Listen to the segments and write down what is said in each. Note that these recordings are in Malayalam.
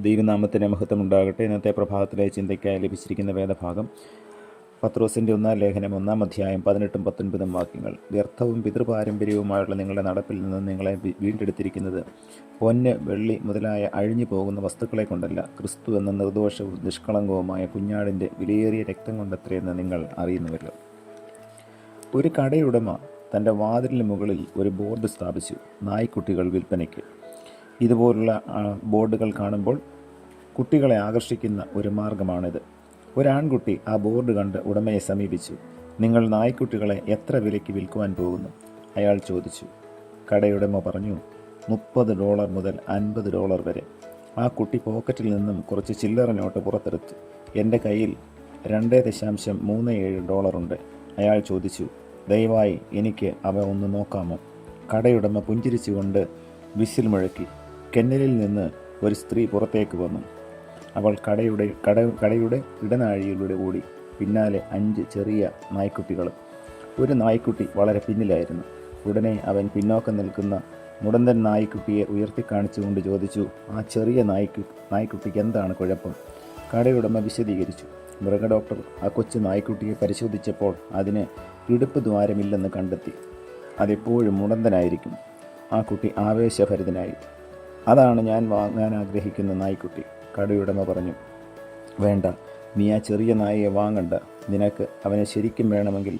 ദൈവനാമത്തിന് മഹത്വമുണ്ടാകട്ടെ. ഇന്നത്തെ പ്രഭാതത്തിലെ ചിന്തയ്ക്കായി ലഭിച്ചിരിക്കുന്ന വേദഭാഗം പത്രോസിൻ്റെ 1-ാം ലേഖനം 1-ാം അധ്യായം 18-19 വാക്യങ്ങൾ. വ്യർത്ഥവും പിതൃപാരമ്പര്യവുമായുള്ള നിങ്ങളുടെ നടപ്പിൽ നിന്ന് നിങ്ങളെ വീണ്ടെടുത്തിരിക്കുന്നത് പൊന്ന്, വെള്ളി മുതലായ അഴിഞ്ഞു പോകുന്ന വസ്തുക്കളെ കൊണ്ടല്ല, ക്രിസ്തു എന്ന നിർദോഷവും നിഷ്കളങ്കവുമായ കുഞ്ഞാടിൻ്റെ വിലയേറിയ രക്തം കൊണ്ടത്രയെന്ന് നിങ്ങൾ അറിയുന്നുവല്ലോ. ഒരു കടയുടമ തൻ്റെ വാതിലിന് മുകളിൽ ഒരു ബോർഡ് സ്ഥാപിച്ചു: നായ്ക്കുട്ടികൾ വിൽപ്പനയ്ക്ക്. ഇതുപോലുള്ള ബോർഡുകൾ കാണുമ്പോൾ കുട്ടികളെ ആകർഷിക്കുന്ന ഒരു മാർഗമാണിത്. ഒരാൺകുട്ടി ആ ബോർഡ് കണ്ട് ഉടമയെ സമീപിച്ചു. നിങ്ങൾ നായ്ക്കുട്ടികളെ എത്ര വിലയ്ക്ക് വിൽക്കുവാൻ പോകുന്നു? അയാൾ ചോദിച്ചു. കടയുടമ പറഞ്ഞു, $30 മുതൽ $50 വരെ. ആ കുട്ടി പോക്കറ്റിൽ നിന്നും കുറച്ച് ചില്ലറ നോട്ട് പുറത്തെടുത്തു. എൻ്റെ കയ്യിൽ $2.37 ഉണ്ട്. അയാൾ ചോദിച്ചു, ദയവായി എനിക്ക് അവ ഒന്ന് നോക്കാമോ? കടയുടമ പുഞ്ചിരിച്ചുകൊണ്ട് വിസിൽ മുഴക്കി. കെന്നലിൽ നിന്ന് ഒരു സ്ത്രീ പുറത്തേക്ക് വന്നു. അവൾ കടയുടെ ഇടനാഴിയിലൂടെ ഓടി. പിന്നാലെ 5 ചെറിയ നായ്ക്കുട്ടികളും. ഒരു നായ്ക്കുട്ടി വളരെ പിന്നിലായിരുന്നു. ഉടനെ അവൻ പിന്നോക്കം നിൽക്കുന്ന മുടന്തൻ നായ്ക്കുട്ടിയെ ഉയർത്തിക്കാണിച്ചുകൊണ്ട് ചോദിച്ചു, ആ ചെറിയ നായ്ക്കുട്ടിക്ക് എന്താണ് കുഴപ്പം? കടയുടമ വിശദീകരിച്ചു. മൃഗഡോക്ടർ ആ കൊച്ചു നായ്ക്കുട്ടിയെ പരിശോധിച്ചപ്പോൾ അതിന് ഇടുപ്പ് ദ്വാരമില്ലെന്ന് കണ്ടെത്തി. അതെപ്പോഴും മുടന്തനായിരിക്കും. ആ കുട്ടി ആവേശഭരിതനായി. അതാണ് ഞാൻ വാങ്ങാൻ ആഗ്രഹിക്കുന്ന നായ്ക്കുട്ടി. കടയുടമ പറഞ്ഞു, വേണ്ട, നീ ആ ചെറിയ നായയെ വാങ്ങണ്ട. നിനക്ക് അവനെ ശരിക്കും വേണമെങ്കിൽ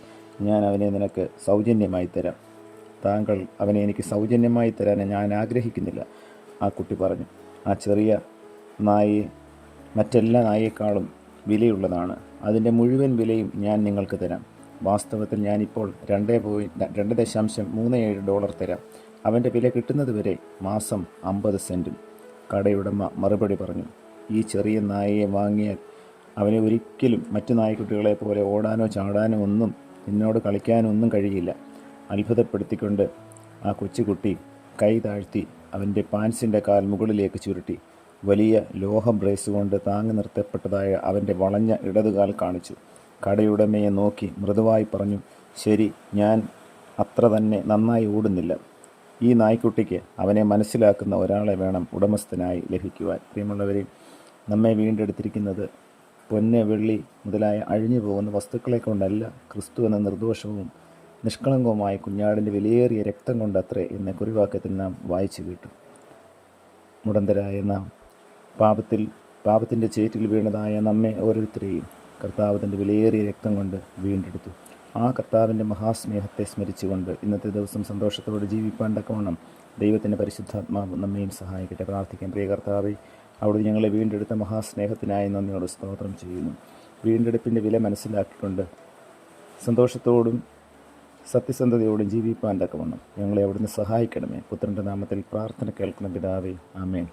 ഞാൻ അവനെ നിനക്ക് സൗജന്യമായി തരാം. താങ്കൾ അവനെ എനിക്ക് സൗജന്യമായി തരാൻ ഞാൻ ആഗ്രഹിക്കുന്നില്ല, ആ കുട്ടി പറഞ്ഞു. ആ ചെറിയ നായയെ മറ്റെല്ലാ നായേക്കാളും വിലയുള്ളതാണ്. അതിൻ്റെ മുഴുവൻ വിലയും ഞാൻ നിങ്ങൾക്ക് തരാം. വാസ്തവത്തിൽ ഞാനിപ്പോൾ $2.37 തരാം. അവൻ്റെ വില കിട്ടുന്നത് വരെ മാസം 50 സെൻറ്റും. കടയുടമ മറുപടി പറഞ്ഞു, ഈ ചെറിയ നായയെ വാങ്ങിയാൽ അവനെ ഒരിക്കലും മറ്റു നായ്ക്കുട്ടികളെ പോലെ ഓടാനോ ചാടാനോ ഒന്നും നിന്നോട് കളിക്കാനോ ഒന്നും കഴിയില്ല. അത്ഭുതപ്പെടുത്തിക്കൊണ്ട് ആ കൊച്ചുകുട്ടി കൈ താഴ്ത്തി അവൻ്റെ പാൻസിൻ്റെ കാൽ മുകളിലേക്ക് ചുരുട്ടി. വലിയ ലോഹ ബ്രേസ് കൊണ്ട് താങ്ങി നിർത്തപ്പെട്ടതായ അവൻ്റെ വളഞ്ഞ ഇടതുകാൽ കാണിച്ചു. കടയുടമയെ നോക്കി മൃദുവായി പറഞ്ഞു, ശരി, ഞാൻ അത്ര തന്നെ നന്നായി ഓടുന്നില്ല. ഈ നായ്ക്കുട്ടിക്ക് അവനെ മനസ്സിലാക്കുന്ന ഒരാളെ വേണം ഉടമസ്ഥനായി ലഭിക്കുവാൻ. പ്രിയമുള്ളവരെ, നമ്മെ വീണ്ടെടുത്തിരിക്കുന്നത് പൊന്ന്, വെള്ളി മുതലായ അഴിഞ്ഞു പോകുന്ന വസ്തുക്കളെ കൊണ്ടല്ല, ക്രിസ്തു എന്ന നിർദോഷവും നിഷ്കളങ്കവുമായ കുഞ്ഞാടിൻ്റെ വിലയേറിയ രക്തം കൊണ്ടത്രേ എന്ന കുറിവാക്യത്തിൽ നാം വായിച്ചു കേട്ടു. മുടന്തരായ നാം പാപത്തിൻ്റെ ചേറ്റിൽ വീണതായ നമ്മെ ഓരോരുത്തരെയും കർത്താവ് തൻ്റെ വിലയേറിയ രക്തം കൊണ്ട് വീണ്ടെടുത്തു. ആ കർത്താവിൻ്റെ മഹാസ്നേഹത്തെ സ്മരിച്ചുകൊണ്ട് ഇന്നത്തെ ദിവസം സന്തോഷത്തോടെ ജീവിപ്പാൻ തക്കവണ്ണം ദൈവത്തിൻ്റെ പരിശുദ്ധാത്മാവ് നമ്മയും സഹായിക്കട്ടെ. പ്രാർത്ഥിക്കാം. പ്രിയ കർത്താവേ, അവിടുന്ന് ഞങ്ങളെ വീണ്ടെടുത്ത മഹാസ്നേഹത്തിനായി നന്ദിയോട് സ്തോത്രം ചെയ്യുന്നു. വീണ്ടെടുപ്പിൻ്റെ വില മനസ്സിലാക്കിക്കൊണ്ട് സന്തോഷത്തോടും സത്യസന്ധതയോടും ജീവിപ്പാൻ തക്കവണ്ണം ഞങ്ങളെ അവിടുന്ന് സഹായിക്കണമേ. പുത്രൻ്റെ നാമത്തിൽ പ്രാർത്ഥന കേൾക്കണം പിതാവേ, ആമേൻ.